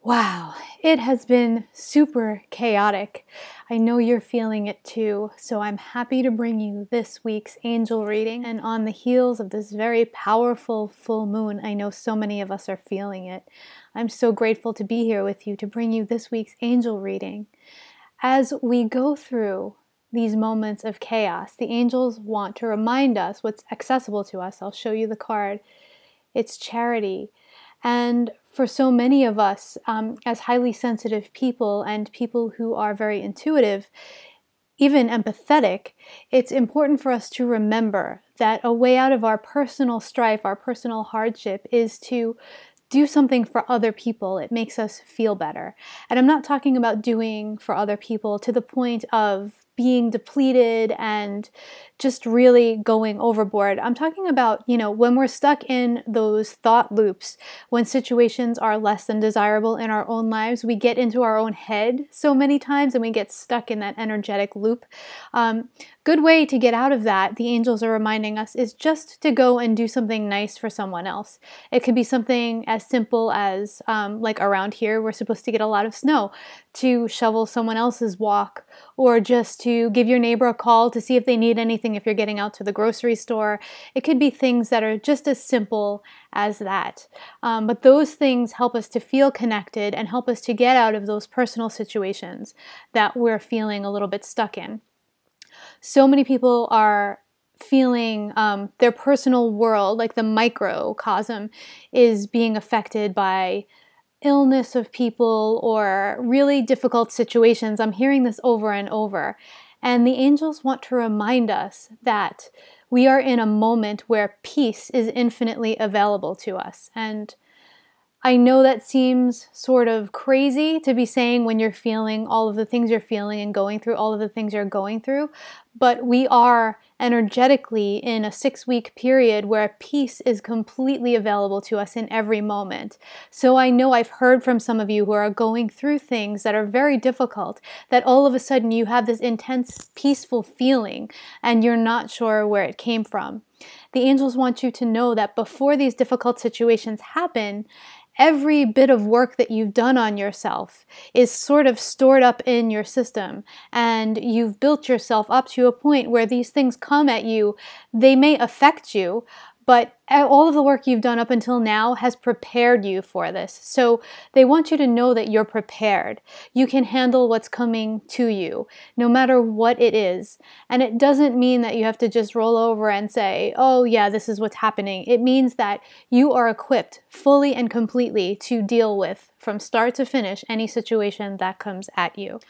Wow, it has been super chaotic. I know you're feeling it too, so I'm happy to bring you this week's angel reading. And on the heels of this very powerful full moon, I know so many of us are feeling it. I'm so grateful to be here with you to bring you this week's angel reading. As we go through these moments of chaos, the angels want to remind us what's accessible to us. I'll show you the card. It's charity. And for so many of us, as highly sensitive people and people who are very intuitive, even empathetic, it's important for us to remember that a way out of our personal strife, our personal hardship, is to do something for other people. It makes us feel better. And I'm not talking about doing for other people to the point of being depleted and just really going overboard. I'm talking about, when we're stuck in those thought loops, when situations are less than desirable in our own lives, we get into our own head so many times and we get stuck in that energetic loop. Good way to get out of that, the angels are reminding us, is just to go and do something nice for someone else. It could be something as simple as, like around here, we're supposed to get a lot of snow, to shovel someone else's walk, or just to give your neighbor a call to see if they need anything if you're getting out to the grocery store. It could be things that are just as simple as that. But those things help us to feel connected and help us to get out of those personal situations that we're feeling a little bit stuck in. So many people are feeling their personal world, like the microcosm, is being affected by illness of people or really difficult situations. I'm hearing this over and over. And the angels want to remind us that we are in a moment where peace is infinitely available to us. And I know that seems sort of crazy to be saying when you're feeling all of the things you're feeling and going through all of the things you're going through, but we are energetically in a 6-week period where peace is completely available to us in every moment. So I know I've heard from some of you who are going through things that are very difficult, that all of a sudden you have this intense, peaceful feeling and you're not sure where it came from. The angels want you to know that before these difficult situations happen, every bit of work that you've done on yourself is sort of stored up in your system, and you've built yourself up to a point where these things come at you. They may affect you, but all of the work you've done up until now has prepared you for this. So they want you to know that you're prepared. You can handle what's coming to you, no matter what it is. And it doesn't mean that you have to just roll over and say, oh yeah, this is what's happening. It means that you are equipped fully and completely to deal with, from start to finish, any situation that comes at you.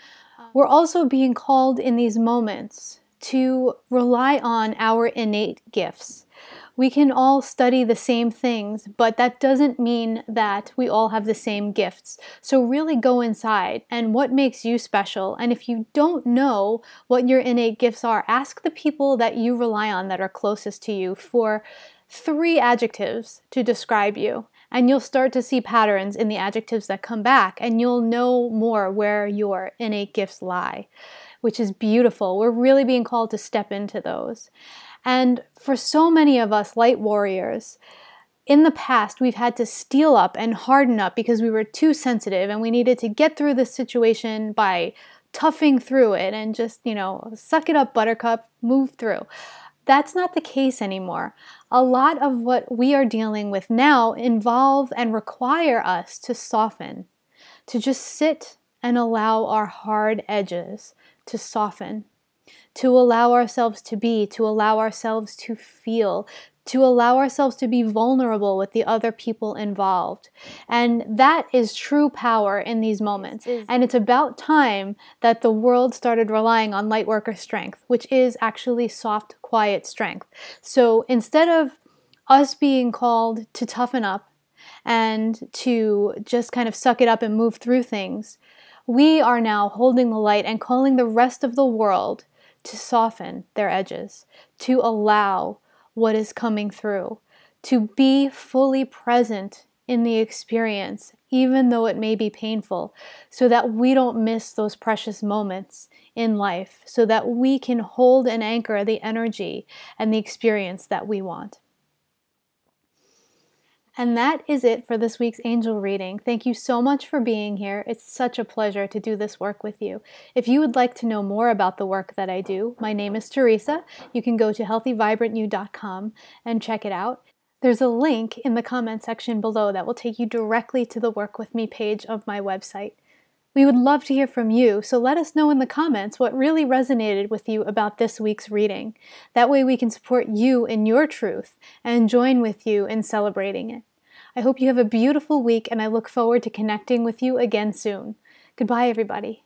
We're also being called in these moments to rely on our innate gifts. We can all study the same things, but that doesn't mean that we all have the same gifts. So really go inside and what makes you special. And if you don't know what your innate gifts are, ask the people that you rely on that are closest to you for 3 adjectives to describe you. And you'll start to see patterns in the adjectives that come back, and you'll know more where your innate gifts lie, which is beautiful. We're really being called to step into those. And for so many of us light warriors, in the past, we've had to steel up and harden up because we were too sensitive and we needed to get through this situation by toughing through it and just, suck it up, buttercup, move through. That's not the case anymore. A lot of what we are dealing with now involve and require us to soften, to just sit and allow our hard edges to soften, to allow ourselves to be, to allow ourselves to feel, to allow ourselves to be vulnerable with the other people involved. And that is true power in these moments. And it's about time that the world started relying on light worker strength, which is actually soft, quiet strength. So instead of us being called to toughen up and to just kind of suck it up and move through things, we are now holding the light and calling the rest of the world to soften their edges, to allow what is coming through, to be fully present in the experience, even though it may be painful, so that we don't miss those precious moments in life, so that we can hold and anchor the energy and the experience that we want. And that is it for this week's angel reading. Thank you so much for being here. It's such a pleasure to do this work with you. If you would like to know more about the work that I do, my name is Theresa. You can go to healthyvibrantyou.com and check it out. There's a link in the comment section below that will take you directly to the Work With Me page of my website. We would love to hear from you, so let us know in the comments what really resonated with you about this week's reading. That way we can support you in your truth and join with you in celebrating it. I hope you have a beautiful week, and I look forward to connecting with you again soon. Goodbye, everybody.